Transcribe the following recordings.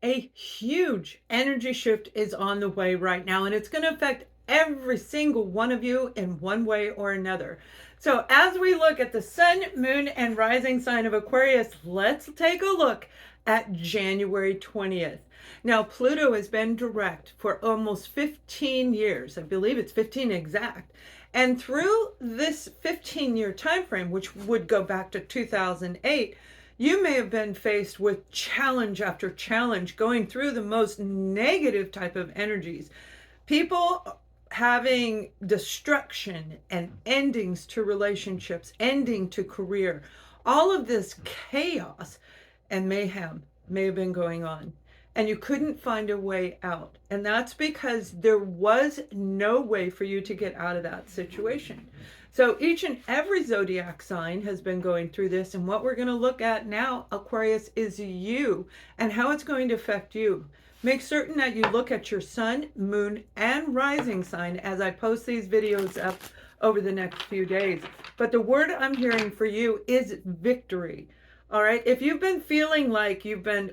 a huge energy shift is on the way right now, and it's going to affect every single one of you in one way or another. So as we look at the sun, moon, and rising sign of Aquarius, let's take a look at January 20th. Now, Pluto has been direct for almost 15 years. I believe it's 15 exact. And through this 15-year time frame, which would go back to 2008, you may have been faced with challenge after challenge, going through the most negative type of energies. People having destruction and endings to relationships, ending to career. All of this chaos and mayhem may have been going on, and you couldn't find a way out. And that's because there was no way for you to get out of that situation. So each and every zodiac sign has been going through this. And what we're going to look at now, Aquarius, is you and how it's going to affect you. Make certain that you look at your sun, moon, and rising sign as I post these videos up over the next few days. But the word I'm hearing for you is victory. All right. If you've been feeling like you've been,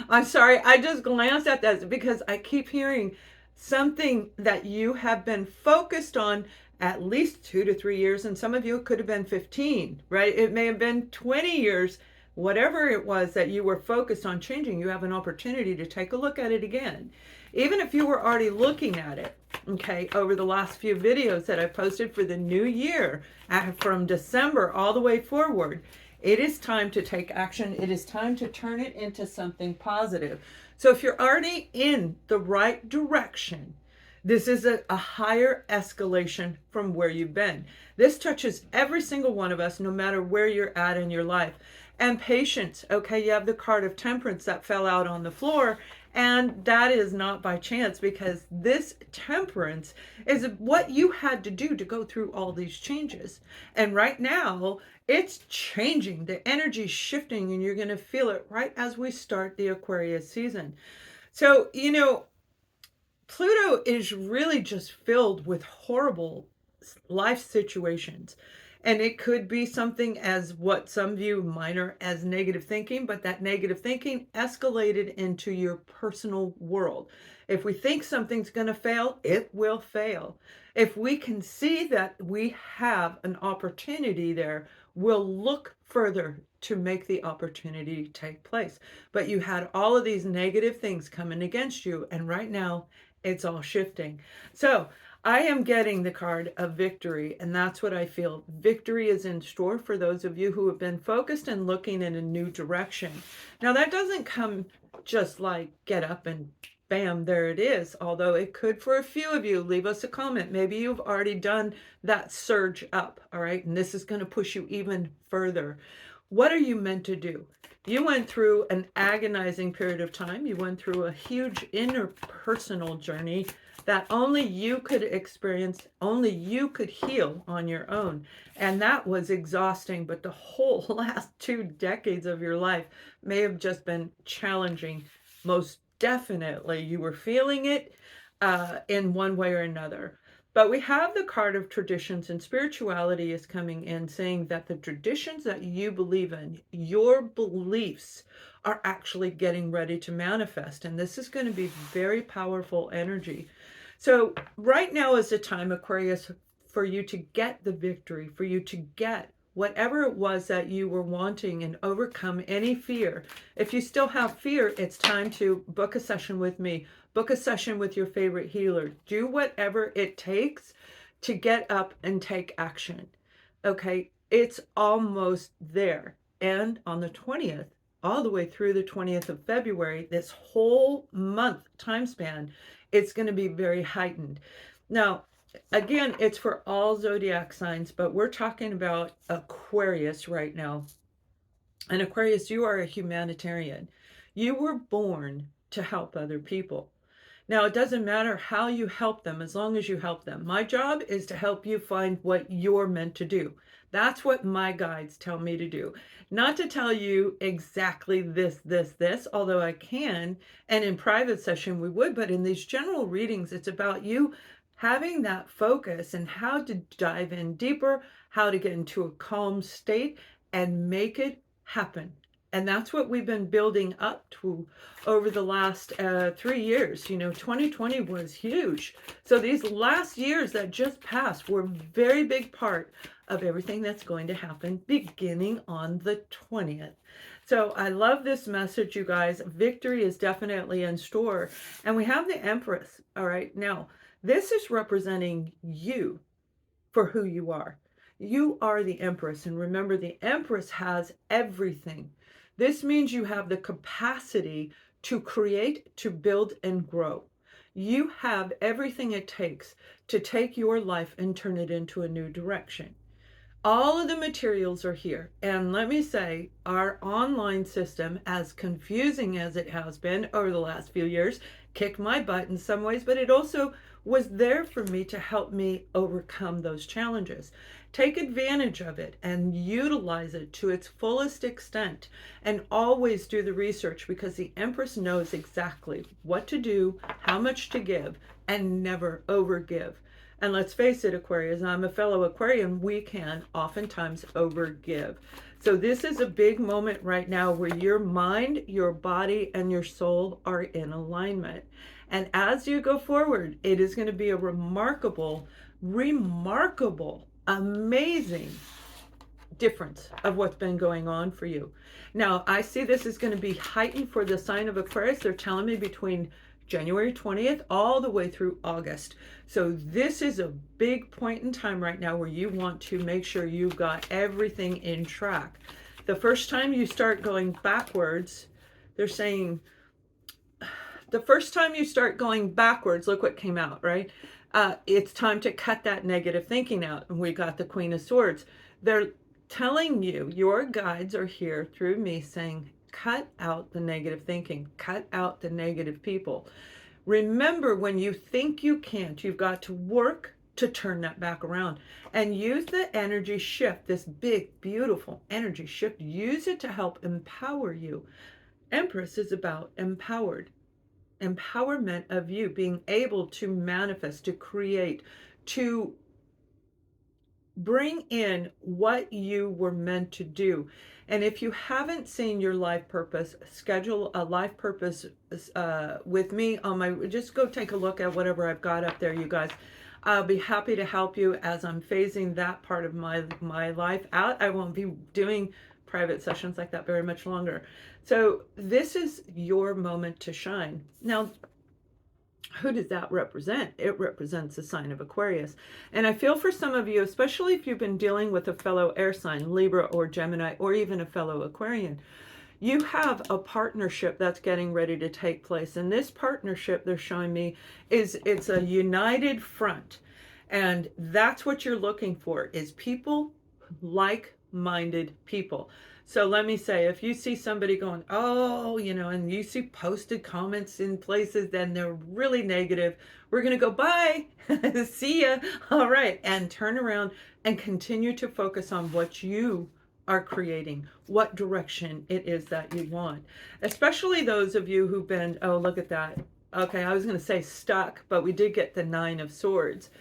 I'm sorry, I just glanced at that because I keep hearing something that you have been focused on at least 2 to 3 years. And some of you, it could have been 15, right? It may have been 20 years, whatever it was that you were focused on changing. You have an opportunity to take a look at it again. Even if you were already looking at it, okay, over the last few videos that I posted for the new year, from December all the way forward, it is time to take action. It is time to turn it into something positive. So if you're already in the right direction, this is a higher escalation from where you've been. This touches every single one of us, no matter where you're at in your life. And patience, okay, you have the card of temperance that fell out on the floor. And that is not by chance, because this temperance is what you had to do to go through all these changes. And right now, it's changing. The energy's shifting, and you're going to feel it right as we start the Aquarius season. So, Pluto is really just filled with horrible life situations. And it could be something as what some view minor as negative thinking, but that negative thinking escalated into your personal world. If we think something's going to fail, it will fail. If we can see that we have an opportunity there, we'll look further to make the opportunity take place. But you had all of these negative things coming against you, and right now it's all shifting. So I am getting the card of victory, and that's what I feel. Victory is in store for those of you who have been focused and looking in a new direction. Now, that doesn't come just like get up and bam, there it is. Although it could for a few of you. Leave us a comment. Maybe you've already done that surge up, all right? And this is going to push you even further. What are you meant to do? You went through an agonizing period of time. You went through a huge interpersonal journey that only you could experience, only you could heal on your own. And that was exhausting, but the whole last 2 decades of your life may have just been challenging. Most definitely you were feeling it in one way or another. But we have the card of traditions, and spirituality is coming in saying that the traditions that you believe in, your beliefs, are actually getting ready to manifest. And this is going to be very powerful energy. So right now is the time, Aquarius, for you to get the victory, for you to get whatever it was that you were wanting and overcome any fear. If you still have fear, it's time to book a session with me. Book a session with your favorite healer. Do whatever it takes to get up and take action. Okay, it's almost there. And on the 20th, all the way through the 20th of February, this whole month time span, it's going to be very heightened. Now, again, it's for all zodiac signs, but we're talking about Aquarius right now. And Aquarius, you are a humanitarian. You were born to help other people. Now, it doesn't matter how you help them, as long as you help them. My job is to help you find what you're meant to do. That's what my guides tell me to do. Not to tell you exactly this, although I can, and in private session we would, but in these general readings, it's about you having that focus and how to dive in deeper, how to get into a calm state and make it happen. And that's what we've been building up to over the last 3 years. 2020 was huge. So these last years that just passed were a very big part of everything that's going to happen beginning on the 20th. So I love this message, you guys. Victory is definitely in store. And we have the Empress. All right. Now, this is representing you for who you are. You are the Empress. And remember, the Empress has everything. This means you have the capacity to create, to build, and grow. You have everything it takes to take your life and turn it into a new direction. All of the materials are here. And let me say, our online system, as confusing as it has been over the last few years, kicked my butt in some ways, but it also was there for me to help me overcome those challenges. Take advantage of it and utilize it to its fullest extent, and always do the research, because the Empress knows exactly what to do, how much to give, and never overgive. And let's face it, Aquarius, I'm a fellow Aquarian, we can oftentimes overgive. So this is a big moment right now where your mind, your body, and your soul are in alignment. And as you go forward, it is going to be a remarkable, amazing difference of what's been going on for you. Now, I see this is going to be heightened for the sign of Aquarius. They're telling me between January 20th all the way through August. So this is a big point in time right now where you want to make sure you've got everything in track. The first time you start going backwards, they're saying, the first time you start going backwards, look what came out, right? It's time to cut that negative thinking out. And we got the Queen of Swords. They're telling you, your guides are here through me saying, cut out the negative thinking, cut out the negative people. Remember, when you think you can't, you've got to work to turn that back around and use the energy shift, this big, beautiful energy shift. Use it to help empower you. Empress is about empowerment of you being able to manifest, to create, to bring in what you were meant to do. And if you haven't seen your life purpose, schedule a life purpose with me on my, just go take a look at whatever I've got up there, you guys. I'll be happy to help you as I'm phasing that part of my life out. I won't be doing private sessions like that very much longer. So this is your moment to shine. Now, who does that represent? It represents the sign of Aquarius. And I feel for some of you, especially if you've been dealing with a fellow air sign, Libra or Gemini, or even a fellow Aquarian, you have a partnership that's getting ready to take place. And this partnership, they're showing me, it's a united front. And that's what you're looking for, is people, like-minded people. So let me say, if you see somebody going, oh, and you see posted comments in places, then they're really negative, we're going to go, bye, see ya, all right, and turn around and continue to focus on what you are creating, what direction it is that you want. Especially those of you who've been, oh, look at that. Okay, I was going to say stuck, but we did get the Nine of Swords.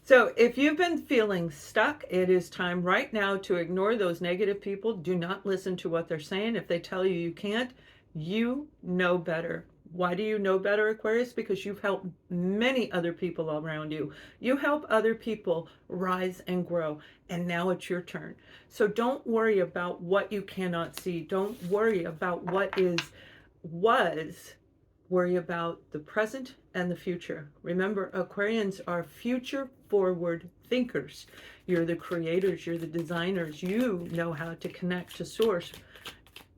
So if you've been feeling stuck, it is time right now to ignore those negative people. Do not listen to what they're saying. If they tell you you can't, you know better. Why do you know better, Aquarius? Because you've helped many other people around you. You help other people rise and grow, and now it's your turn. So don't worry about what you cannot see. Don't worry about what was. Worry about the present and the future. Remember, Aquarians are future forward thinkers. You're the creators, you're the designers. You know how to connect to source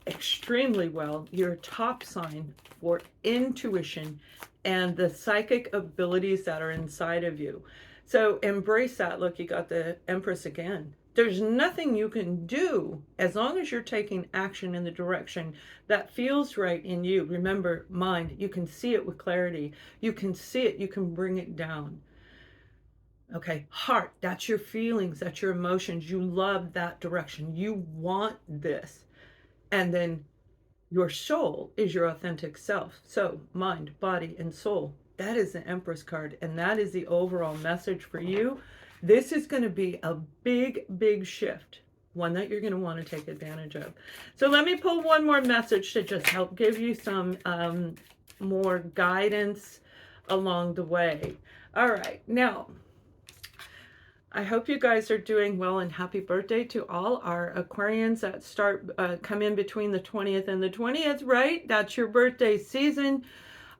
extremely well. You're a top sign for intuition and the psychic abilities that are inside of you. So embrace that. Look, you got the Empress again. There's nothing you can do as long as you're taking action in the direction that feels right in you. Remember, mind, you can see it with clarity. You can see it, you can bring it down. Okay, heart, that's your feelings, that's your emotions. You love that direction. You want this. And then your soul is your authentic self. So mind, body, and soul. That is the Empress card, and that is the overall message for you. This is going to be a big, big shift. one that you're going to want to take advantage of. So let me pull one more message to just help give you some more guidance along the way. All right, now I hope you guys are doing well, and happy birthday to all our Aquarians that come in between the 20th and the 20th, right? That's your birthday season.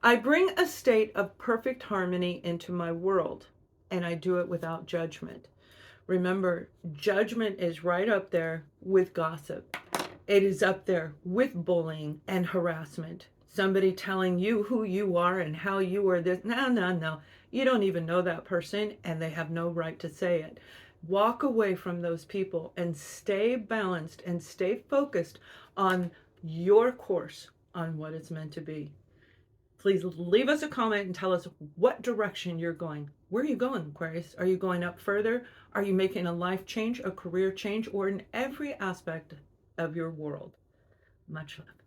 I bring a state of perfect harmony into my world, and I do it without judgment. Remember, judgment is right up there with gossip. It is up there with bullying and harassment. Somebody telling you who you are and how you are this. No, no, no. You don't even know that person, and they have no right to say it. Walk away from those people and stay balanced and stay focused on your course, on what it's meant to be. Please leave us a comment and tell us what direction you're going. Where are you going, Aquarius? Are you going up further? Are you making a life change, a career change, or in every aspect of your world? Much love.